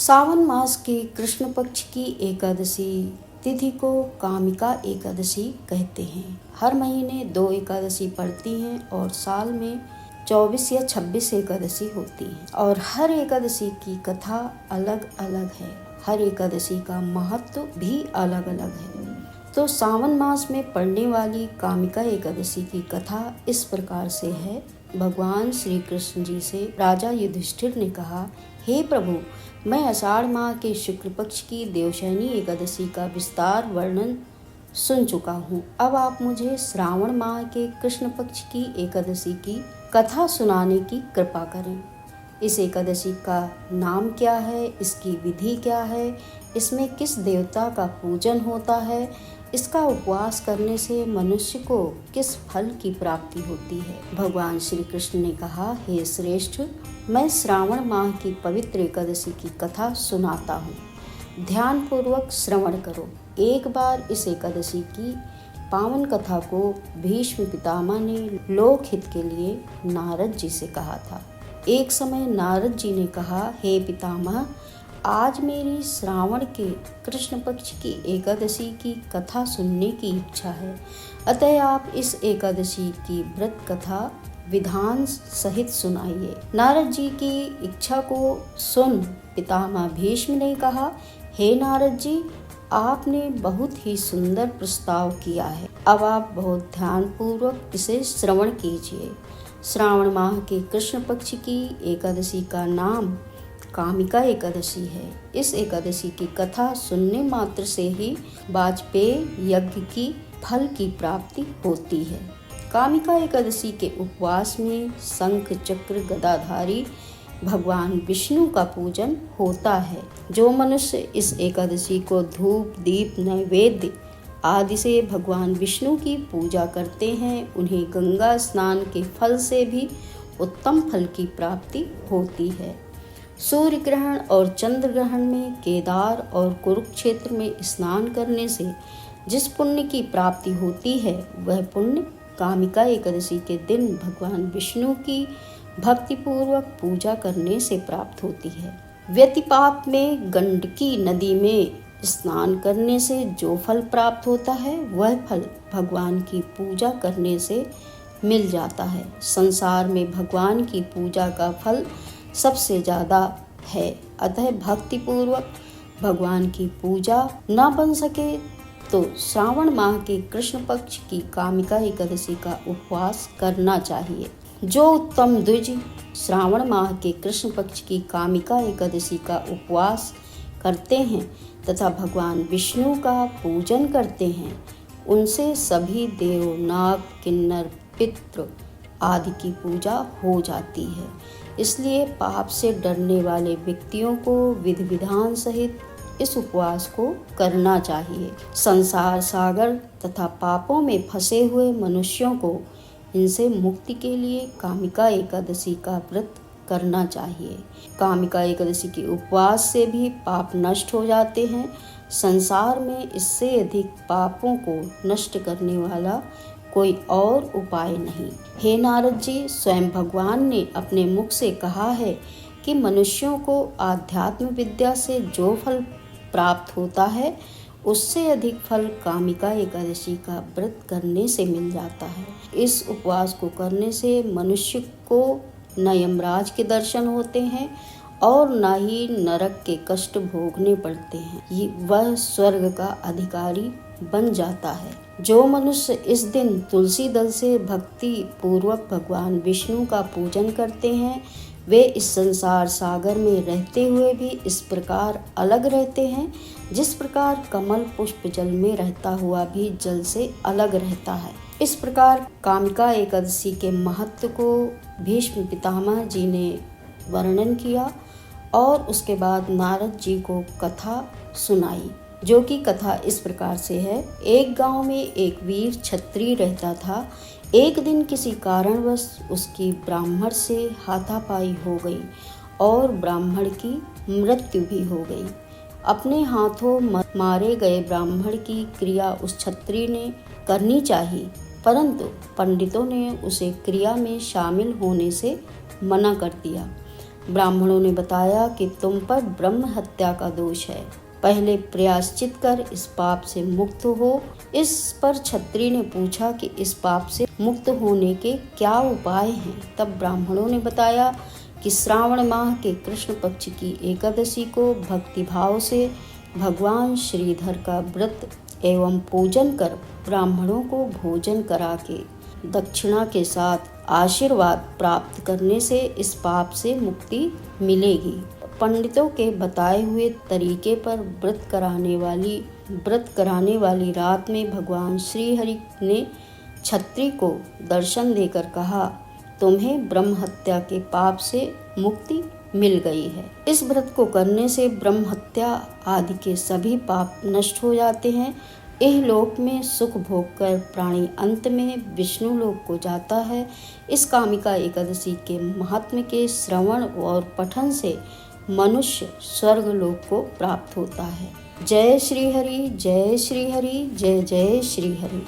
सावन मास की कृष्ण पक्ष की एकादशी तिथि को कामिका एकादशी कहते हैं। हर महीने 2 एकादशी पड़ती हैं और साल में 24 या 26 एकादशी होती हैं और हर एकादशी की कथा अलग अलग है। हर एकादशी का महत्व भी अलग अलग है। तो सावन मास में पड़ने वाली कामिका एकादशी की कथा इस प्रकार से है। भगवान श्री कृष्ण जी से राजा युधिष्ठिर ने कहा, हे प्रभु, मैं आषाढ़ माह के शुक्ल पक्ष की देवशयनी एकादशी का विस्तार वर्णन सुन चुका हूँ। अब आप मुझे श्रावण माह के कृष्ण पक्ष की एकादशी की कथा सुनाने की कृपा करें। इस एकादशी का नाम क्या है, इसकी विधि क्या है, इसमें किस देवता का पूजन होता है, इसका उपवास करने से मनुष्य को किस फल की प्राप्ति होती है। भगवान श्री कृष्ण ने कहा, हे श्रेष्ठ, मैं श्रावण माह की पवित्र एकादशी की कथा सुनाता हूँ। ध्यान पूर्वक श्रवण करो। एक बार इस एकादशी की पावन कथा को भीष्म पितामह ने लोक हित के लिए नारद जी से कहा था। एक समय नारद जी ने कहा, हे पितामह, आज मेरी श्रावण के कृष्ण पक्ष की एकादशी की कथा सुनने की इच्छा है, अतः आप इस एकादशी की व्रत कथा विधान सहित सुनाइए। नारद जी की इच्छा को सुन पितामह भीष्म ने कहा, हे नारद जी, आपने बहुत ही सुंदर प्रस्ताव किया है। अब आप बहुत ध्यान पूर्वक इसे श्रवण कीजिए। श्रावण माह के कृष्ण पक्ष की एकादशी का नाम कामिका एकादशी है। इस एकादशी की कथा सुनने मात्र से ही वाजपेय यज्ञ की फल की प्राप्ति होती है। कामिका एकादशी के उपवास में शंख चक्र गदाधारी भगवान विष्णु का पूजन होता है। जो मनुष्य इस एकादशी को धूप दीप नैवेद्य आदि से भगवान विष्णु की पूजा करते हैं, उन्हें गंगा स्नान के फल से भी उत्तम फल की प्राप्ति होती है। सूर्य ग्रहण और चंद्र ग्रहण में केदार और कुरुक्षेत्र में स्नान करने से जिस पुण्य की प्राप्ति होती है, वह पुण्य कामिका एकादशी के दिन भगवान विष्णु की भक्तिपूर्वक पूजा करने से प्राप्त होती है। व्यतिपात में गंडकी नदी में स्नान करने से जो फल प्राप्त होता है, वह फल भगवान की पूजा करने से मिल जाता है। संसार में भगवान की पूजा का फल सबसे ज़्यादा है, अतः भक्ति पूर्वक भगवान की पूजा न बन सके तो श्रावण माह के कृष्ण पक्ष की कामिका एकादशी का उपवास करना चाहिए। जो उत्तम द्विज श्रावण माह के कृष्ण पक्ष की कामिका एकादशी का उपवास करते हैं तथा भगवान विष्णु का पूजन करते हैं, उनसे सभी देव नाग किन्नर पितृ आदि की पूजा हो जाती है। इसलिए पाप से डरने वाले व्यक्तियों को विधि विधान सहित इस उपवास को करना चाहिए। संसार सागर तथा पापों में फंसे हुए मनुष्यों को इनसे मुक्ति के लिए कामिका एकादशी का व्रत करना चाहिए। कामिका एकादशी के उपवास से भी पाप नष्ट हो जाते हैं। संसार में इससे अधिक पापों को नष्ट करने वाला कोई और उपाय नहीं। हे नारद जी, स्वयं भगवान ने अपने मुख से कहा है कि मनुष्यों को आध्यात्म विद्या से जो फल प्राप्त होता है, उससे अधिक फल कामिका एकादशी का व्रत करने से मिल जाता है। इस उपवास को करने से मनुष्य को न यमराज के दर्शन होते हैं और न ही नरक के कष्ट भोगने पड़ते हैं। वह स्वर्ग का अधिकारी बन जाता है। जो मनुष्य इस दिन तुलसी दल से भक्ति पूर्वक भगवान विष्णु का पूजन करते हैं, वे इस संसार सागर में रहते हुए भी इस प्रकार अलग रहते हैं, जिस प्रकार कमल पुष्प जल में रहता हुआ भी जल से अलग रहता है। इस प्रकार कामिका एकादशी के महत्व को भीष्म पितामह जी ने वर्णन किया और उसके बाद नारद जी को कथा सुनाई, जो कि कथा इस प्रकार से है। एक गांव में एक वीर क्षत्रिय रहता था। एक दिन किसी कारणवश उसकी ब्राह्मण से हाथापाई हो गई और ब्राह्मण की मृत्यु भी हो गई। अपने हाथों मारे गए ब्राह्मण की क्रिया उस क्षत्रिय ने करनी चाहिए, परंतु पंडितों ने उसे क्रिया में शामिल होने से मना कर दिया। ब्राह्मणों ने बताया कि तुम पर ब्रह्म हत्या का दोष है, पहले प्रायश्चित कर इस पाप से मुक्त हो। इस पर छत्री ने पूछा कि इस पाप से मुक्त होने के क्या उपाय हैं। तब ब्राह्मणों ने बताया कि श्रावण माह के कृष्ण पक्ष की एकादशी को भक्ति भाव से भगवान श्रीधर का व्रत एवं पूजन कर ब्राह्मणों को भोजन करा के दक्षिणा के साथ आशीर्वाद प्राप्त करने से इस पाप से मुक्ति मिलेगी। पंडितों के बताए हुए तरीके पर व्रत कराने वाली रात में भगवान श्री हरि ने छत्री को दर्शन देकर कहा, तुम्हें ब्रह्म हत्या के पाप से मुक्ति मिल गई है। इस व्रत को करने से ब्रह्म हत्या आदि के सभी पाप नष्ट हो जाते हैं। इहलोक में सुख भोग कर प्राणी अंत में विष्णु लोक को जाता है। इस कामिका एकादशी के महात्म्य के श्रवण और पठन से मनुष्य स्वर्ग लोक को प्राप्त होता है। जय श्री हरि, जय श्री हरि, जय जय श्री हरि।